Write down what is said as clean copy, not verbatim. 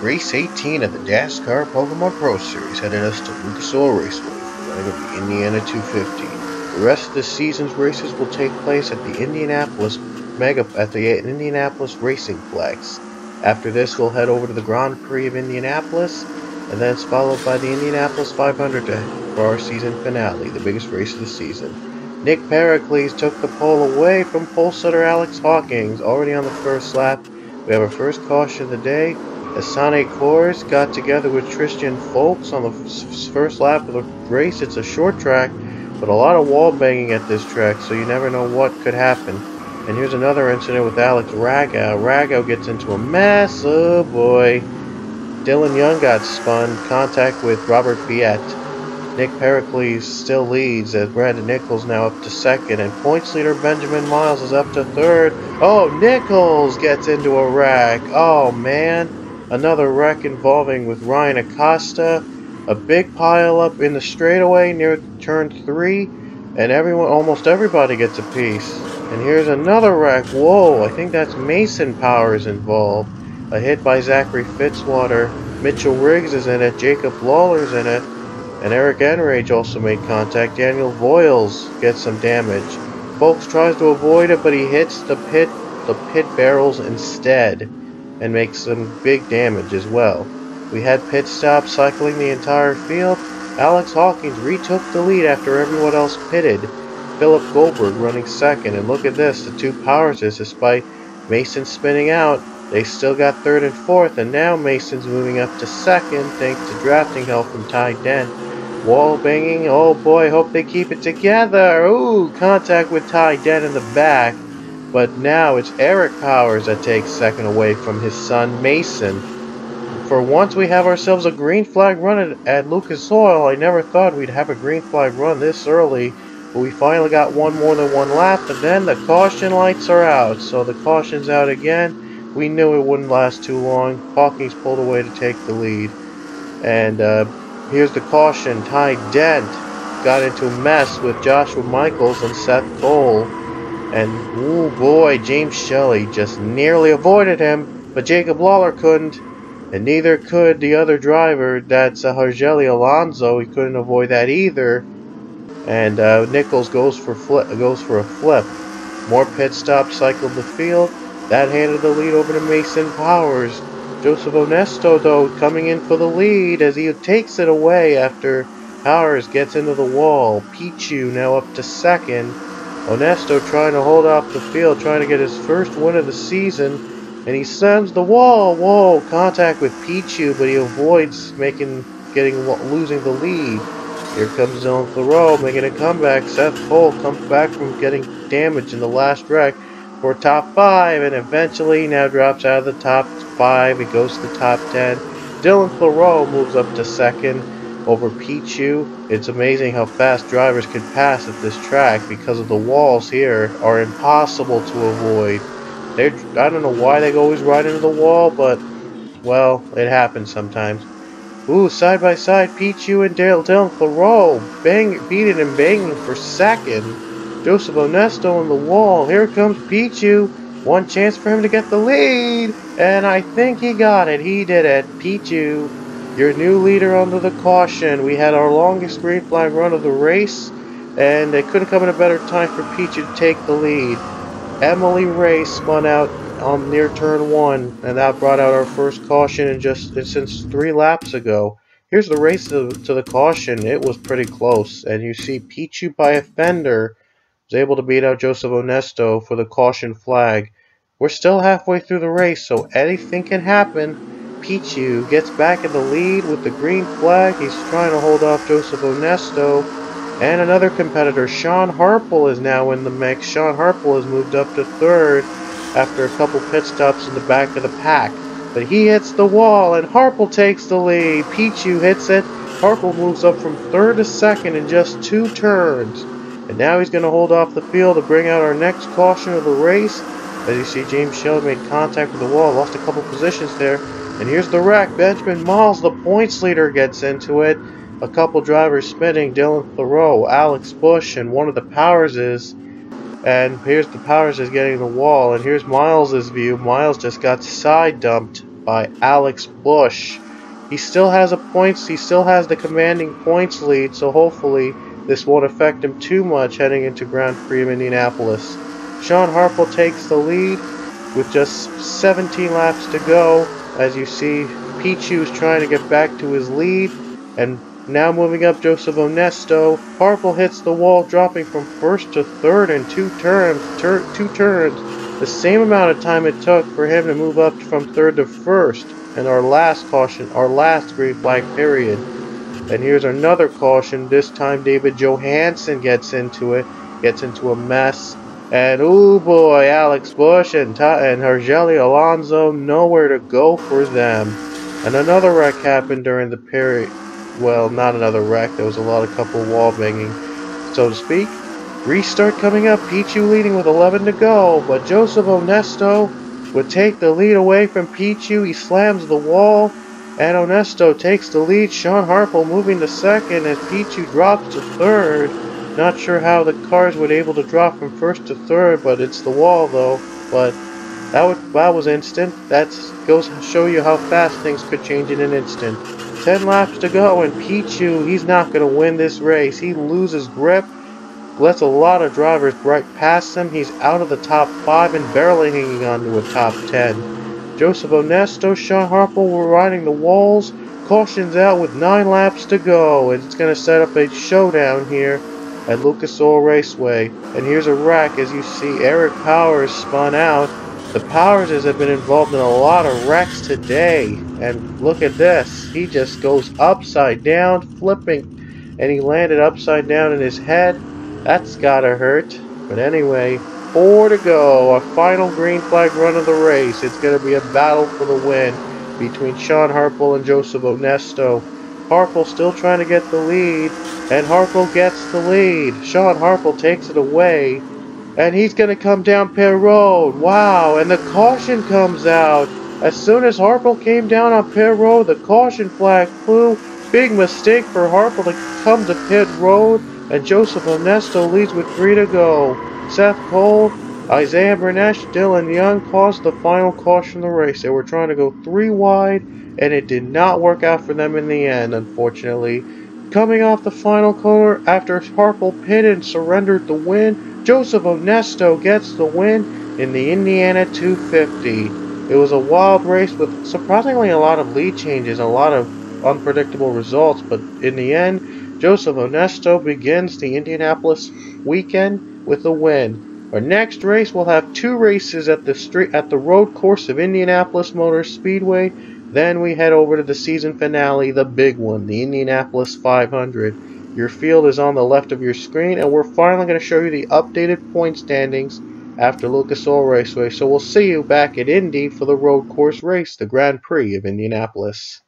Race 18 of the DASCAR Pokemon Pro Series headed us to Lucas Oil Raceway for the running of the Indiana 250. The rest of the season's races will take place at the Indianapolis Racing Flex. After this, we'll head over to the Grand Prix of Indianapolis, and then it's followed by the Indianapolis 500 for our season finale, the biggest race of the season. Nick Pericles took the pole away from pole setter Alex Hawkins already on the first lap. We have our first caution of the day. S1R18 got together with Tristan Folks on the first lap of the race. It's a short track, but a lot of wall banging at this track, so you never know what could happen. And here's another incident with Alex Ragow. Ragow gets into a mess. Oh boy. Dylan Young got spun. Contact with Robert Viet. Nick Pericles still leads as Brandon Nichols now up to second, and points leader Benjamin Miles is up to third. Oh, Nichols gets into a wreck. Oh man. Another wreck involving with Ryan Acosta, a big pile up in the straightaway near turn 3, and almost everybody gets a piece. And here's another wreck. Whoa, I think that's Mason Powers involved. A hit by Zachary Fitzwater. Mitchell Riggs is in it. Jacob Lawler's in it. And Eric Enrage also made contact. Daniel Voiles gets some damage. Folks tries to avoid it, but he hits the pit barrels instead, and makes some big damage as well. We had pit stops cycling the entire field. Alex Hawkins retook the lead after everyone else pitted. Philip Goldberg running second, and look at this, the two Powerses, despite Mason spinning out, they still got third and fourth, and now Mason's moving up to second thanks to drafting help from Ty Dent. Wall banging, oh boy, hope they keep it together. Ooh, contact with Ty Dent in the back. But now it's Eric Powers that takes second away from his son Mason. For once we have ourselves a green flag run at Lucas Oil. I never thought we'd have a green flag run this early, but we finally got one more than one lap, and then the caution lights are out. So the caution's out again. We knew it wouldn't last too long. Hawkins pulled away to take the lead. And here's the caution. Ty Dent got into a mess with Joshua Michaels and Seth Cole. And, oh boy, James Shelley just nearly avoided him, but Jacob Lawler couldn't, and neither could the other driver, that's Hargeli Alonso. He couldn't avoid that either. And Nichols goes for a flip. More pit stops cycled the field. That handed the lead over to Mason Powers. Joseph Onesto, though, coming in for the lead as he takes it away after Powers gets into the wall. Pichu now up to second. Onesto trying to hold off the field, trying to get his first win of the season, and he sends the wall. Whoa, contact with Pichu, but he avoids losing the lead. Here comes Dylan Thoreau making a comeback. Seth Cole comes back from getting damaged in the last wreck for top 5, and eventually now drops out of the top 5. He goes to the top 10. Dylan Thoreau moves up to second over Pichu. It's amazing how fast drivers can pass at this track because of the walls here are impossible to avoid. I don't know why they always ride into the wall, but, well, it happens sometimes. Ooh, side by side, Pichu and Dylan Thoreau beating and banging for second. Joseph Onesto on the wall. Here comes Pichu. One chance for him to get the lead, and I think he got it. He did it. Pichu, your new leader under the caution. We had our longest green flag run of the race, and it couldn't come at a better time for Pichu to take the lead. Emily Ray spun out near turn 1, and that brought out our first caution since 3 laps ago. Here's the race to the caution. It was pretty close, and you see Pichu by a fender was able to beat out Joseph Onesto for the caution flag. We're still halfway through the race, so anything can happen. Pichu gets back in the lead with the green flag. He's trying to hold off Joseph Onesto. And another competitor, Sean Harple, is now in the mix. Sean Harple has moved up to third after a couple pit stops in the back of the pack. But he hits the wall, and Harple takes the lead. Pichu hits it. Harple moves up from third to second in just 2 turns. And now he's going to hold off the field to bring out our next caution of the race. As you see, James Shelley made contact with the wall, lost a couple positions there. And here's the wreck. Benjamin Miles, the points leader, gets into it. A couple drivers spinning. Dylan Thoreau, Alex Bush, and one of the Powerses. And here's the Powerses getting the wall. And here's Miles' view. Miles just got side dumped by Alex Busch. He still has the commanding points lead, so hopefully this won't affect him too much heading into Grand Prix of Indianapolis. Sean Harple takes the lead with just 17 laps to go. As you see, Pichu's trying to get back to his lead, and now moving up Joseph Onesto. Harple hits the wall, dropping from first to third in two turns, the same amount of time it took for him to move up from third to first in our last green flag period. And here's another caution. This time David Johansson gets into a mess. And oh boy, Alex Busch and Hergeli Alonso, nowhere to go for them. And another wreck happened during the period. Well, not another wreck. There was a couple wall banging, so to speak. Restart coming up. Pichu leading with 11 to go, but Joseph Onesto would take the lead away from Pichu. He slams the wall, and Onesto takes the lead. Sean Harple moving to second as Pichu drops to third. Not sure how the cars would able to drop from first to third, but it's the wall though. But that was instant. That goes to show you how fast things could change in an instant. 10 laps to go, and Pichu, he's not going to win this race. He loses grip, lets a lot of drivers right past him. He's out of the top 5 and barely hanging on to a top 10. Joseph Onesto, Sean Harple were riding the walls. Caution's out with 9 laps to go, and it's going to set up a showdown here at Lucas Oil Raceway. And here's a wreck. As you see, Eric Powers spun out. The Powerses have been involved in a lot of wrecks today, and look at this. He just goes upside down, flipping, and he landed upside down in his head. That's gotta hurt. But anyway, 4 to go, our final green flag run of the race. It's gonna be a battle for the win between Sean Harple and Joseph Onesto. Harple still trying to get the lead, and Harple gets the lead. Sean Harple takes it away, and he's going to come down pit road. Wow, and the caution comes out. As soon as Harple came down on pit road, the caution flag flew. Big mistake for Harple to come to pit road, and Joseph Onesto leads with 3 to go. Seth Cole, Isaiah Bernesh, Dylan Young caused the final caution of the race. They were trying to go 3 wide, and it did not work out for them in the end, unfortunately. Coming off the final corner after Harple pitted and surrendered the win, Joseph Onesto gets the win in the Indiana 250. It was a wild race with surprisingly a lot of lead changes, a lot of unpredictable results, but in the end, Joseph Onesto begins the Indianapolis weekend with a win. Our next race will have 2 races at the road course of Indianapolis Motor Speedway. Then we head over to the season finale, the big one, the Indianapolis 500. Your field is on the left of your screen, and we're finally going to show you the updated point standings after Lucas Oil Raceway. So we'll see you back at Indy for the road course race, the Grand Prix of Indianapolis.